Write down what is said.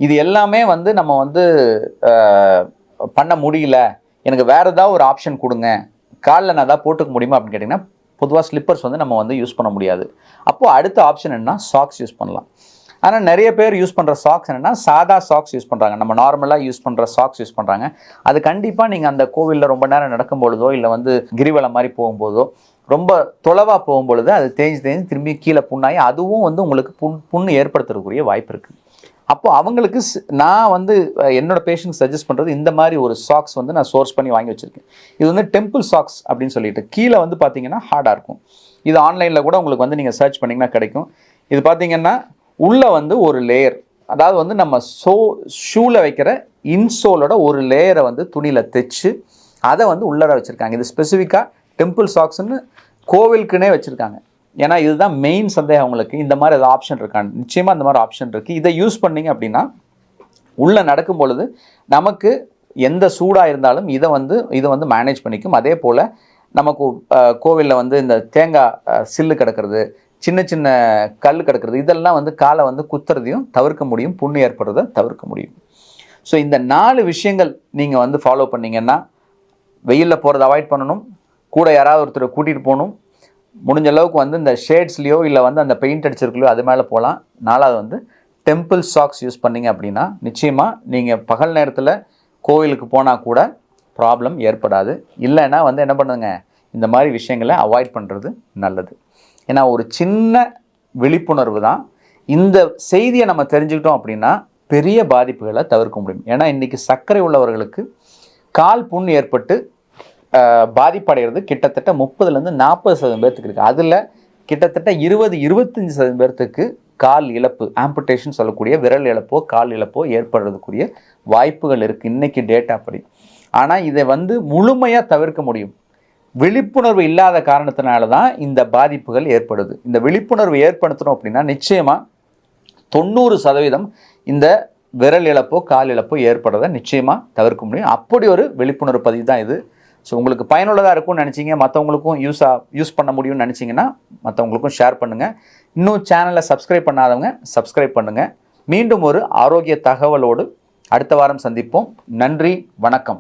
இது எல்லாமே வந்து நம்ம வந்து பண்ண முடியல, எனக்கு வேறு ஏதாவது ஒரு ஆப்ஷன் கொடுங்க, காலில் நான் ஏதாவது போட்டுக்க முடியுமா அப்படின்னு கேட்டிங்கன்னா, பொதுவாக ஸ்லிப்பர்ஸ் வந்து நம்ம வந்து யூஸ் பண்ண முடியாது. அப்போது அடுத்த ஆப்ஷன் என்னன்னா சாக்ஸ் யூஸ் பண்ணலாம். ஆனால் நிறைய பேர் யூஸ் பண்ணுற சாக்ஸ் என்னென்னா சாதா சாக்ஸ் யூஸ் பண்ணுறாங்க, நம்ம நார்மலாக யூஸ் பண்ணுற சாக்ஸ் யூஸ் பண்ணுறாங்க. அது கண்டிப்பாக நீங்கள் அந்த கோவிலில் ரொம்ப நேரம் நடக்கும் பொழுதோ இல்லை வந்து கிரிவலம் மாதிரி போகும்போதோ ரொம்ப தொலைவாக போகும்பொழுது அது தேஞ்சு திரும்பி கீழே புண்ணாகி அதுவும் வந்து உங்களுக்கு புண்ணு ஏற்படுத்துறதுக்குரிய வாய்ப்பு இருக்குது. அப்போது அவங்களுக்கு நான் வந்து என்னோட பேஷண்ட்ஸ் சஜஸ்ட் பண்ணுறது இந்த மாதிரி ஒரு சாக்ஸ் வந்து நான் சோர்ஸ் பண்ணி வாங்கி வச்சுருக்கேன். இது வந்து டெம்பிள் சாக்ஸ் அப்படின்னு சொல்லிட்டு கீழே வந்து பார்த்தீங்கன்னா ஹார்டாக இருக்கும். இது ஆன்லைனில் கூட உங்களுக்கு வந்து நீங்கள் சர்ச் பண்ணிங்கன்னா கிடைக்கும். இது பார்த்தீங்கன்னா உள்ளே வந்து ஒரு லேயர், அதாவது வந்து நம்ம ஷூவில் வைக்கிற இன்சோலோட ஒரு லேயரை வந்து துணியில் தைச்சு அதை வந்து உள்ளர வச்சுருக்காங்க. இது ஸ்பெசிஃபிக்காக டெம்பிள் சாக்ஸ்ன்னு கோவிலுக்குன்னே வச்சுருக்காங்க. ஏன்னா இதுதான் மெயின் சந்தேகம் அவங்களுக்கு, இந்த மாதிரி ஏதாவது ஆப்ஷன் இருக்கான்னு. நிச்சயமாக இந்த மாதிரி ஆப்ஷன் இருக்குது. இதை யூஸ் பண்ணிங்க அப்படின்னா உள்ளே நடக்கும் பொழுது நமக்கு எந்த சூடாக இருந்தாலும் இதை வந்து மேனேஜ் பண்ணிக்கும். அதே போல் நமக்கு கோவிலில் வந்து இந்த தேங்காய் சில்லு கிடக்கிறது, சின்ன சின்ன கல் கிடக்கிறது, இதெல்லாம் வந்து காலை வந்து குத்துறதையும் தவிர்க்க முடியும், புண்ணு ஏற்படுறதை தவிர்க்க முடியும். ஸோ இந்த 4 விஷயங்கள் நீங்கள் வந்து ஃபாலோ பண்ணிங்கன்னா வெயிலில் போகிறத அவாய்ட் பண்ணணும், கூட யாராவது ஒருத்தர் கூட்டிகிட்டு போகணும், முடிஞ்ச அளவுக்கு வந்து இந்த ஷேட்ஸ்லையோ இல்லை வந்து அந்த பெயிண்ட் அடிச்சிருக்கலையோ அது மேலே போகலாம். 4வது வந்து டெம்பிள் சாக்ஸ் யூஸ் பண்ணிங்க அப்படின்னா நிச்சயமாக நீங்கள் பகல் நேரத்தில் கோவிலுக்கு போனால் கூட ப்ராப்ளம் ஏற்படாது. இல்லைன்னா வந்து என்ன பண்ணுங்க, இந்த மாதிரி விஷயங்களை அவாய்ட் பண்ணுறது நல்லது. ஏன்னா ஒரு சின்ன விழிப்புணர்வு தான். இந்த செய்தியை நம்ம தெரிஞ்சுக்கிட்டோம் அப்படின்னா பெரிய பாதிப்புகளை தவிர்க்க முடியும். ஏன்னா இன்றைக்கி சர்க்கரை உள்ளவர்களுக்கு கால் புண் ஏற்பட்டு பாதிப்படைகிறது கிட்டத்தட்ட 30லேருந்து 40% பேர்த்துக்கு இருக்குது. அதில் கிட்டத்தட்ட 20-25% பேர்த்துக்கு கால் இழப்பு, ஆம்புடேஷன் சொல்லக்கூடிய விரல் இழப்போ கால் இழப்போ ஏற்படுறதுக்குரிய வாய்ப்புகள் இருக்குது இன்றைக்கி டேட்டா படி. ஆனால் இதை வந்து முழுமையாக தவிர்க்க முடியும். விழிப்புணர்வு இல்லாத காரணத்தினால தான் இந்த பாதிப்புகள் ஏற்படுது. இந்த விழிப்புணர்வு ஏற்படுத்தணும் அப்படின்னா நிச்சயமாக 90% இந்த விரல் இழப்போ கால் இழப்போ ஏற்படுறதை நிச்சயமாக தவிர்க்க முடியும். அப்படி ஒரு விழிப்புணர்வு பதிவு தான் இது. ஸோ உங்களுக்கு பயனுள்ளதாக இருக்கும்னு நினச்சிங்க, மற்றவங்களுக்கும் யூஸ் பண்ண முடியும்னு நினச்சிங்கன்னா மற்றவங்களுக்கும் ஷேர் பண்ணுங்கள். இன்னும் சேனலை சப்ஸ்கிரைப் பண்ணாதவங்க சப்ஸ்கிரைப் பண்ணுங்கள். மீண்டும் ஒரு ஆரோக்கிய தகவலோடு அடுத்த வாரம் சந்திப்போம். நன்றி, வணக்கம்.